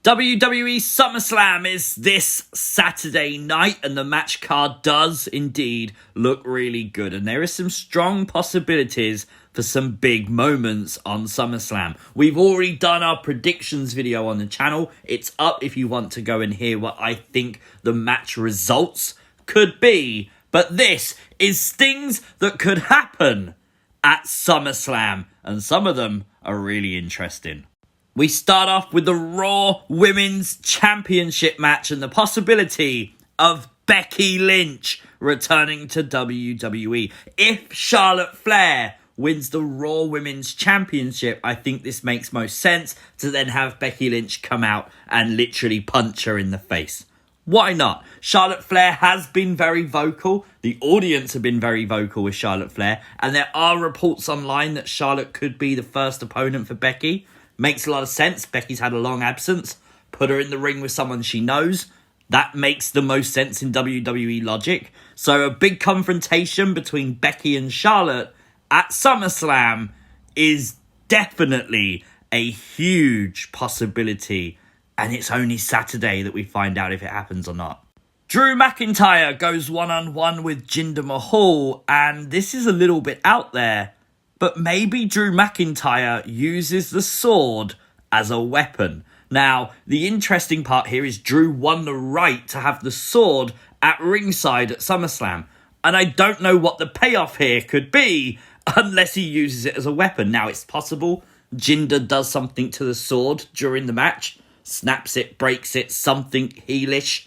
WWE Summerslam is this Saturday night, and the match card does indeed look really good. And there are some strong possibilities for some big moments on SummerSlam. We've already done our predictions video on the channel. It's up if you want to go and hear what I think the match results could be. But this is things that could happen at SummerSlam, and some of them are really interesting. We start off with the Raw Women's Championship match and the possibility of Becky Lynch returning to WWE. If Charlotte Flair wins the Raw Women's Championship, I think this makes most sense to then have Becky Lynch come out and literally punch her in the face. Why not? Charlotte Flair has been very vocal. The audience have been very vocal with Charlotte Flair. And there are reports online that Charlotte could be the first opponent for Becky. Makes a lot of sense. Becky's had a long absence. Put her in the ring with someone she knows. That makes the most sense in WWE logic. So a big confrontation between Becky and Charlotte at SummerSlam is definitely a huge possibility. And it's only Saturday that we find out if it happens or not. Drew McIntyre goes one-on-one with Jinder Mahal. And this is a little bit out there. But maybe Drew McIntyre uses the sword as a weapon. Now, the interesting part here is Drew won the right to have the sword at ringside at SummerSlam. And I don't know what the payoff here could be unless he uses it as a weapon. Now, it's possible Jinder does something to the sword during the match. Snaps it, breaks it, something heelish.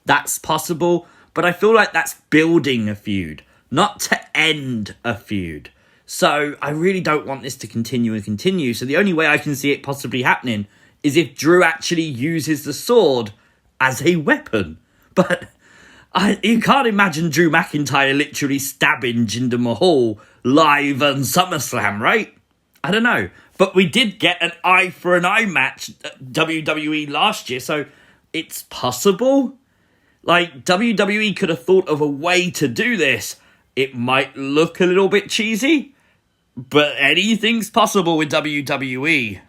That's possible. But I feel like that's building a feud, not to end a feud. So I really don't want this to continue. So the only way I can see it possibly happening is if Drew actually uses the sword as a weapon. But you can't imagine Drew McIntyre literally stabbing Jinder Mahal live on SummerSlam, right? I don't know. But we did get an eye for an eye match at WWE last year, so it's possible. Like, WWE could have thought of a way to do this. It might look a little bit cheesy, but anything's possible with WWE.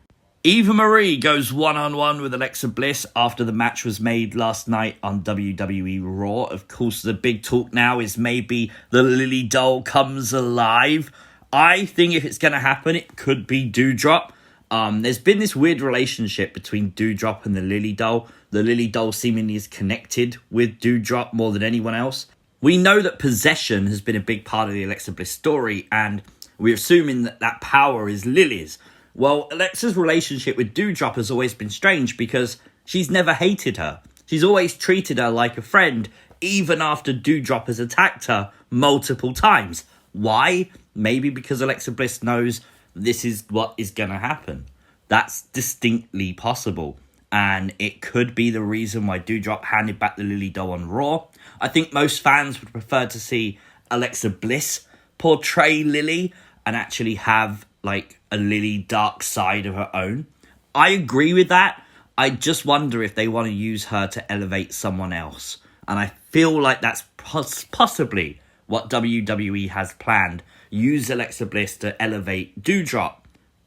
Eva Marie goes one-on-one with Alexa Bliss after the match was made last night on WWE Raw. Of course, the big talk now is maybe the Lilly doll comes alive. I think if it's going to happen, it could be Doudrop. There's been this weird relationship between Doudrop and the Lilly doll. The Lilly doll seemingly is connected with Doudrop more than anyone else. We know that possession has been a big part of the Alexa Bliss story, and we're assuming that that power is Lily's. Well, Alexa's relationship with Doudrop has always been strange because she's never hated her. She's always treated her like a friend, even after Doudrop has attacked her multiple times. Why? Maybe because Alexa Bliss knows this is what is going to happen. That's distinctly possible. And it could be the reason why Doudrop handed back the Lilly doll on Raw. I think most fans would prefer to see Alexa Bliss portray Lilly and actually have like a Lilly dark side of her own. I agree with that. I just wonder if they want to use her to elevate someone else. And I feel like that's possibly what WWE has planned. Use Alexa Bliss to elevate Doudrop.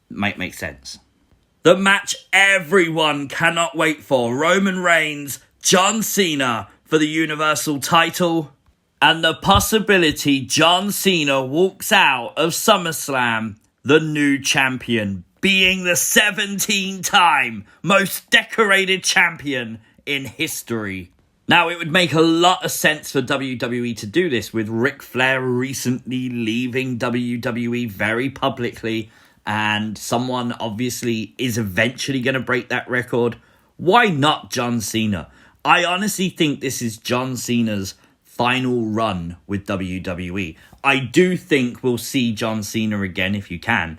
Might make sense. The match everyone cannot wait for. Roman Reigns, John Cena for the Universal title. And the possibility John Cena walks out of SummerSlam the new champion, being the 17-time most decorated champion in history. Now, it would make a lot of sense for WWE to do this, with Ric Flair recently leaving WWE very publicly, and someone obviously is eventually going to break that record. Why not John Cena? I honestly think this is John Cena's final run with WWE. I do think we'll see John Cena again, if you can,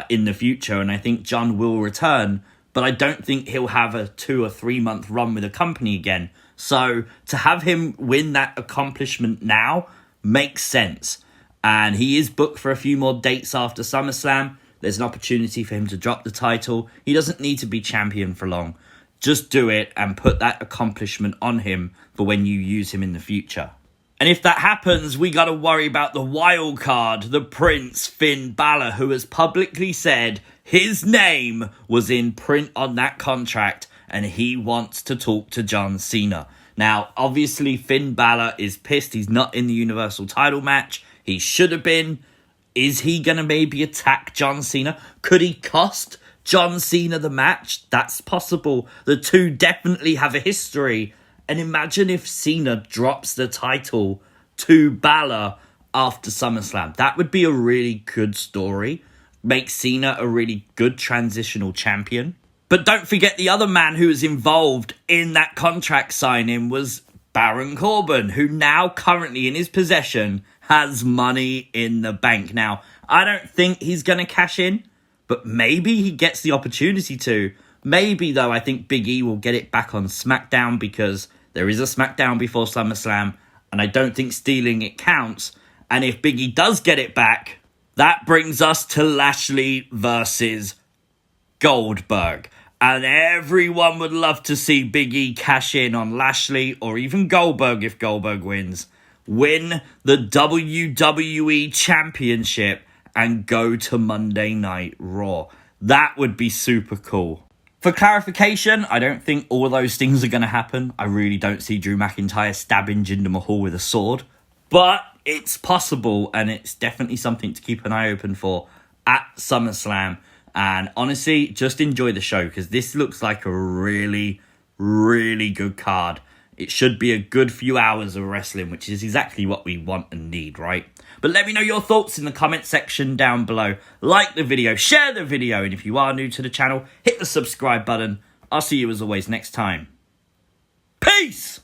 in the future, and I think John will return, but I don't think he'll have a 2 or 3 month run with the company again. So to have him win that accomplishment now makes sense. And he is booked for a few more dates after SummerSlam. There's an opportunity for him to drop the title. He doesn't need to be champion for long. Just do it and put that accomplishment on him for when you use him in the future. And if that happens, we got to worry about the wild card, the Prince Finn Balor, who has publicly said his name was in print on that contract and he wants to talk to John Cena. Now, obviously, Finn Balor is pissed. He's not in the Universal title match. He should have been. Is he going to maybe attack John Cena? Could he cost John Cena the match? That's possible. The two definitely have a history. And imagine if Cena drops the title to Balor after SummerSlam. That would be a really good story. Make Cena a really good transitional champion. But don't forget the other man who was involved in that contract signing was Baron Corbin, who now currently in his possession has money in the bank. Now, I don't think he's going to cash in, but maybe he gets the opportunity to. Maybe, though, I think Big E will get it back on SmackDown because there is a SmackDown before SummerSlam, and I don't think stealing it counts. And if Big E does get it back, that brings us to Lashley versus Goldberg. And everyone would love to see Big E cash in on Lashley, or even Goldberg if Goldberg wins. Win the WWE Championship and go to Monday Night Raw. That would be super cool. For clarification, I don't think all those things are going to happen. I really don't see Drew McIntyre stabbing Jinder Mahal with a sword. But it's possible, and it's definitely something to keep an eye open for at SummerSlam. And honestly, just enjoy the show because this looks like a really, really good card. It should be a good few hours of wrestling, which is exactly what we want and need, right? But let me know your thoughts in the comment section down below. Like the video, share the video, and if you are new to the channel, hit the subscribe button. I'll see you as always next time. Peace!